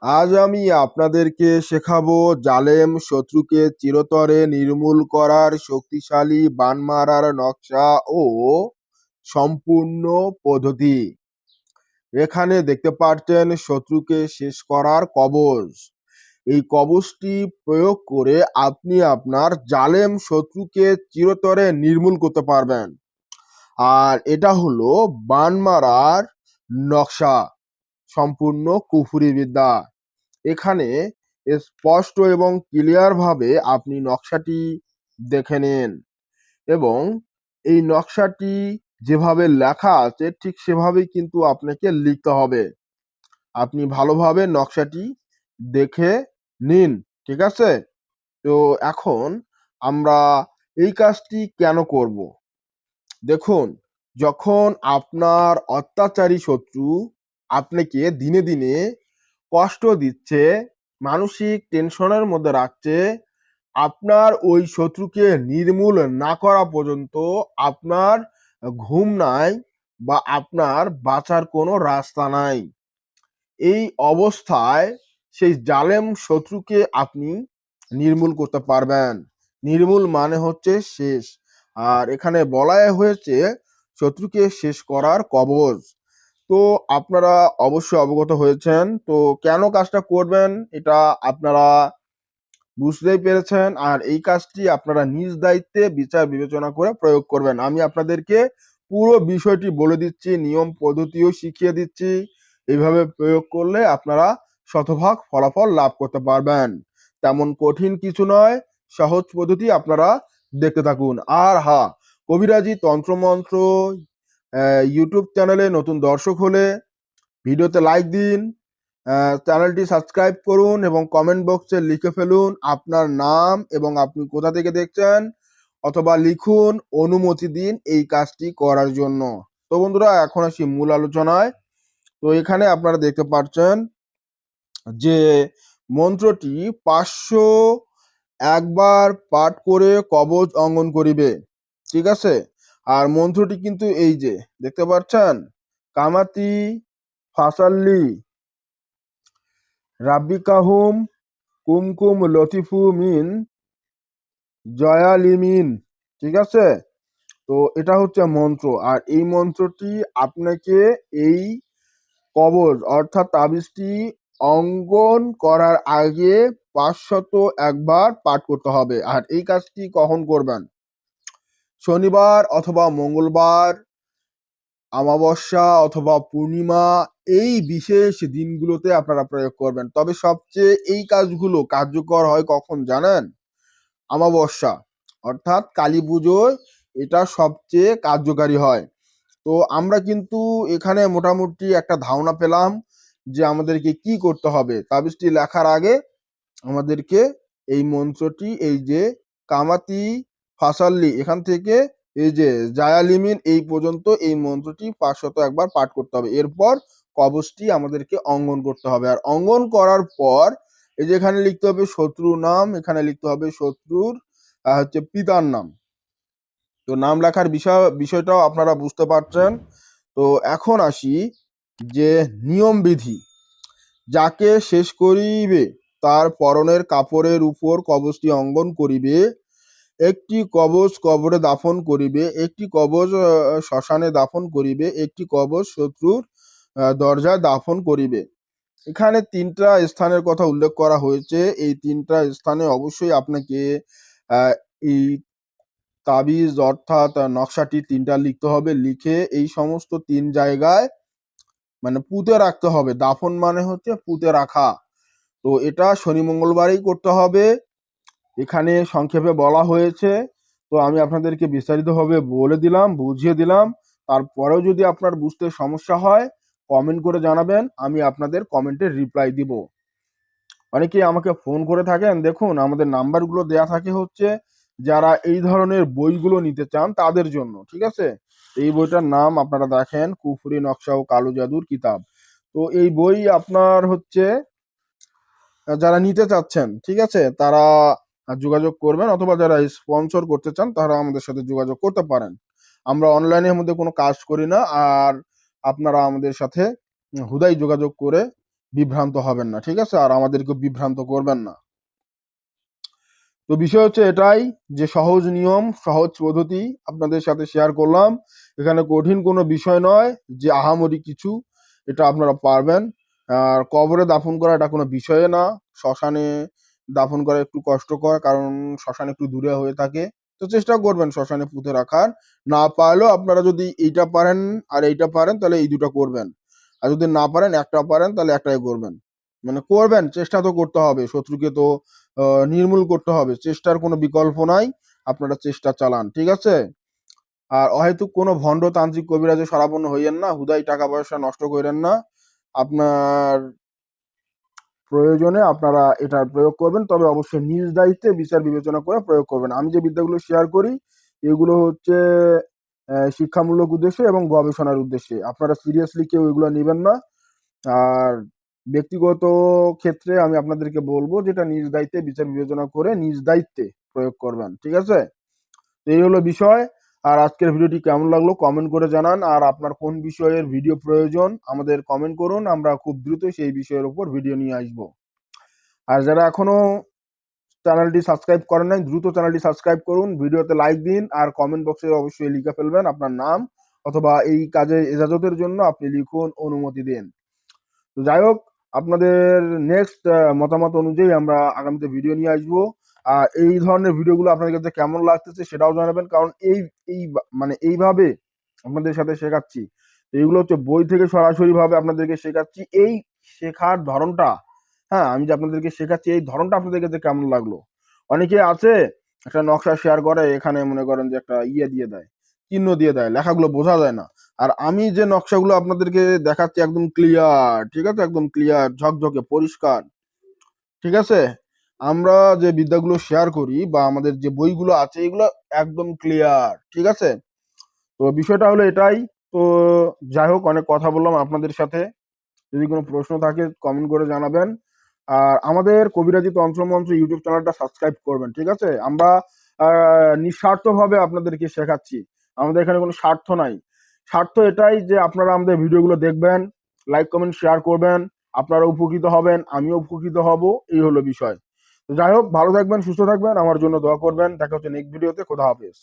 আজ আমি আপনাদেরকে শেখাবো জালেম শত্রুকে চিরতরে নির্মূল করার শক্তিশালী বান মারার নকশা ও সম্পূর্ণ পদ্ধতি। এখানে দেখতে পাচ্ছেন শত্রুকে শেষ করার কবচ। এই কবচটি প্রয়োগ করে আপনি আপনার জালেম শত্রুকে চিরতরে নির্মূল করতে পারবেন। আর এটা হলো বান মারার নকশা, সম্পূর্ণ কুফরি বিদ্যা। এখানে স্পষ্ট এবং ক্লিয়ার ভাবে আপনি নকশাটি দেখে নিন এবং এই নকশাটি যেভাবে লেখা আছে ঠিক সেভাবেই কিন্তু আপনাকে লিখতে হবে। আপনি ভালোভাবে নকশাটি দেখে নিন, ঠিক আছে? তো এখন আমরা এই কাজটি কেন করব? দেখুন, যখন আপনার অত্যাচারী শত্রু আপনাকে দিনে দিনে কষ্ট দিচ্ছে, মানসিক টেনশনের মধ্যে রাখছে, আপনার ওই শত্রুকে নির্মূল না করা পর্যন্ত আপনার ঘুম নাই বা আপনার বাঁচার কোনো রাস্তা নাই। এই অবস্থায় সেই জালেম শত্রুকে আপনি নির্মূল করতে পারবেন। নির্মূল মানে হচ্ছে শেষ। আর এখানে বলাই হয়েছে শত্রুকে শেষ করার কবচ। তো আপনারা অবশ্যই অবগত হয়েছেন। তো কেন কাজটা করবেন এটা আপনারা বুঝতেই পেরেছেন। আর এই কাজটি আপনারা নিজ দায়িত্বে বিচার বিবেচনা করে প্রয়োগ করবেন। আমি আপনাদেরকে পুরো বিষয়টি বলে দিচ্ছি, নিয়ম পদ্ধতিও শিখিয়ে দিচ্ছি। এইভাবে প্রয়োগ করলে আপনারা শতভাগ ফলাফল লাভ করতে পারবেন। তেমন কঠিন কিছু নয়, সহজ পদ্ধতি। আপনারা দেখতে থাকুন। আর হ্যাঁ, কবিরাজি তন্ত্রমন্ত্র ইউটিউব চ্যানেলে নতুন দর্শক হলে ভিডিওতে লাইক দিন, চ্যানেলটি সাবস্ক্রাইব করুন এবং কমেন্ট বক্সে লিখে ফেলুন আপনার নাম এবং আপনি কোথা থেকে দেখছেন, অথবা লিখুন অনুমতি দিন এই কাজটি করার জন্য। তো বন্ধুরা, এখন আসি মূল আলোচনায়। তো এখানে আপনারা দেখতে পাচ্ছেন যে মন্ত্রটি 500 একবার পাঠ করে কবচ অঙ্গন করিবে, ঠিক আছে? আর মন্ত্রটি কিন্তু এই যে দেখতে পাচ্ছেন, কামাতি ফাসাল্লি রাব্বিকাহুম কুমকুম লতিফু মিন জয়ালিমিন, ঠিক আছে? তো এটা হচ্ছে মন্ত্র। আর এই মন্ত্রটি আপনাকে এই কবচ অর্থাৎ তাবিজটি অঙ্কন করার আগে 500 একবার পাঠ করতে হবে। আর এই কাজটি কখন করবেন? শনিবার অথবা মঙ্গলবার, অমাবস্যা অথবা পূর্ণিমা, এই বিশেষ দিনগুলোতে আপনারা প্রয়োগ করবেন। তবে সবচেয়ে এই কাজগুলো কার্যকর হয় কখন জানেন? অমাবস্যা অর্থাৎ কালী পুজোয় এটা সবচেয়ে কার্যকারী হয়। তো আমরা কিন্তু এখানে মোটামুটি একটা ধারণা পেলাম যে আমাদেরকে কি করতে হবে। তাবিজটি লেখার আগে আমাদেরকে এই মন্ত্রটি, এই যে কামাতি ফাসাল্লি এখান থেকে এই যে জায়ালিমিন এই পর্যন্ত এই মন্ত্রটি 500 একবার পাঠ করতে হবে। এরপর কবচটি আমাদেরকে অঙ্কন করতে হবে। আর অঙ্কন করার পর এই যে এখানে লিখতে হবে শত্রুর নাম, এখানে লিখতে হবে শত্রুর হচ্ছে পিতার নাম। তো নাম লেখার বিষয়টাও আপনারা বুঝতে পারছেন। তো এখন আসি যে নিয়ম বিধি। যাকে শেষ করিবে তার পরনের কাপড়ের উপর কবচটি অঙ্কন করিবে, একটি কবচ কবরে দাফন করিবে, একটি কবচ শ্মশানে দাফন করিবে, একটি কবচ শত্রুর দরজায় দাফন করিবে। এখানে তিনটা স্থানের কথা উল্লেখ করা হয়েছে। এই তিনটা স্থানে অবশ্যই আপনাকে আহ, এই তাবিজ অর্থাৎ নকশাটি তিনটা লিখতে হবে। লিখে এই সমস্ত তিন জায়গায় মানে পুঁতে রাখতে হবে। দাফন মানে হচ্ছে পুঁতে রাখা। তো এটা শনি মঙ্গলবারই করতে হবে, এখানে সংক্ষেপে বলা হয়েছে। তো আমি আপনাদেরকে বিস্তারিতভাবে বলে দিলাম, বুঝিয়ে দিলাম। তারপরেও যদি আপনার বুঝতে সমস্যা হয় কমেন্ট করে জানাবেন, আমি আপনাদের কমেন্টের রিপ্লাই দিব। অনেকেই আমাকে ফোন করে থাকেন, দেখুন আমাদের নাম্বারগুলো দেয়া থাকে হচ্ছে যারা এই ধরনের বইগুলো নিতে চান তাদের জন্য, ঠিক আছে? এই বইটার নাম আপনারা দেখেন, কুফরি নকশা ও কালো জাদুর কিতাব। তো এই বই আপনার হচ্ছে যারা নিতে চাচ্ছেন, ঠিক আছে, তারা যোগাযোগ করবেন, অথবা যারা স্পন্সর করতে চান তারা আমাদের সাথে যোগাযোগ করতে পারেন। আমরা অনলাইনের মধ্যে কোনো কাজ করি না। আর আপনারা আমাদের সাথে হুদাই যোগাযোগ করে বিভ্রান্ত হবেন না, ঠিক আছে? আর আমাদেরকে বিভ্রান্ত করবেন না। তো বিষয় হচ্ছে এটাই যে সহজ নিয়ম, সহজ পদ্ধতি আপনাদের সাথে শেয়ার করলাম। এখানে কঠিন কোনো বিষয় নয় যে আহামরি কিছু, এটা আপনারা পারবেন। আর কবরে দাফন করা এটা কোনো বিষয় না। শ্মশানে দাফন করা একটু কষ্টকর, কারণ শ্মশান একটু দূরে হয়ে থাকে। তো চেষ্টা করবেন শ্মশানে পুঁতে রাখার। না পারলেও আপনারা যদি এইটা পারেন আর এইটা পারেন তাহলে এই দুটো করবেন। আর যদি না পারেন একটা পারেন তাহলে একটাই করবেন। মানে করবেন, চেষ্টা তো করতে হবে, শত্রুকে তো নির্মূল করতে হবে, চেষ্টার কোনো বিকল্প নাই। আপনারা চেষ্টা চালান, ঠিক আছে? আর অহেতুক কোনো ভণ্ড তান্ত্রিক কবিরাজে শরণাপন্ন হইয়েন না, হুদাই টাকা পয়সা নষ্ট করেন না। আপনার প্রয়োজনে আপনারা এটার প্রয়োগ করবেন, তবে অবশ্যই নিজ দায়িত্বে বিচার বিবেচনা করে প্রয়োগ করবেন। আমি যে বিদ্যাগুলো শেয়ার করি এগুলো হচ্ছে শিক্ষামূলক উদ্দেশ্যে এবং গবেষণার উদ্দেশ্যে। আপনারা সিরিয়াসলি কেউ এগুলো নেবেন না। আর ব্যক্তিগত ক্ষেত্রে আমি আপনাদেরকে বলবো যেটা নিজ দায়িত্বে বিচার বিবেচনা করে নিজ দায়িত্বে প্রয়োগ করবেন, ঠিক আছে? তো এই হলো বিষয়। আর আজকের ভিডিওটি কেমন লাগলো কমেন্ট করে জানান। আর আপনার কোন বিষয়ের ভিডিও প্রয়োজন আমাদের কমেন্ট করুন, আমরা খুব দ্রুত সেই বিষয়ের উপর ভিডিও নিয়ে আসবো। আর যারা এখনো চ্যানেলটি সাবস্ক্রাইব করেন নাই, দ্রুত চ্যানেলটি সাবস্ক্রাইব করুন, ভিডিওতে লাইক দিন, আর কমেন্ট বক্সে অবশ্যই লিখে ফেলবেন আপনার নাম, অথবা এই কাজে এজাজতের জন্য আপনি লিখুন, অনুমতি দিন। তো যাই হোক, আপনাদের নেক্সট মতামত অনুযায়ী আমরা আগামীতে ভিডিও নিয়ে আসবো। আর এই ধরনের ভিডিওগুলো আপনাদের কাছে কেমন লাগতেছে সেটাও জানাবেন, কারণ মানে এইভাবে আপনাদের সাথে শেখাচ্ছি। তো এইগুলো হচ্ছে বই থেকে সরাসরি ভাবে আপনাদেরকে শেখাচ্ছি। এই শেখার ধরনটা, হ্যাঁ, আমি যে আপনাদেরকে শেখাচ্ছি এই ধরনটা আপনাদের কাছে কেমন লাগলো? অনেকে আছে একটা নকশা শেয়ার করে, এখানে মনে করেন যে একটা ইয়ে দিয়ে দেয়, চিহ্ন দিয়ে দেয়, লেখাগুলো বোঝা যায় না। আর আমি যে নকশাগুলো আপনাদেরকে দেখাচ্ছি একদম ক্লিয়ার, ঠিক আছে? একদম ক্লিয়ার, ঝকঝকে, পরিষ্কার, ঠিক আছে? আমরা যে বিদ্যাগুলো শেয়ার করি বা আমাদের যে বইগুলো আছে এগুলো একদম ক্লিয়ার, ঠিক আছে? তো বিষয়টা হলো এটাই। তো যাই হোক, অনেক কথা বললাম আপনাদের সাথে। যদি কোনো প্রশ্ন থাকে কমেন্ট করে জানাবেন। আর আমাদের কবিরাজি তন্ত্রমন্ত্র ইউটিউব চ্যানেলটা সাবস্ক্রাইব করবেন, ঠিক আছে? আমরা নিঃস্বার্থভাবে আপনাদেরকে শেখাচ্ছি। আমাদের এখানে কোনো স্বার্থ নাই। স্বার্থ এটাই যে আপনারা আমাদের ভিডিওগুলো দেখবেন, লাইক কমেন্ট শেয়ার করবেন, আপনারা উপকৃত হবেন, আমিও উপকৃত হব, এই হলো বিষয়। তো যাই হোক, ভালো থাকবেন, সুস্থ থাকবেন, আমার জন্য দোয়া করবেন। দেখা হচ্ছে নেক্সট ভিডিওতে। খোদা হাফেজ।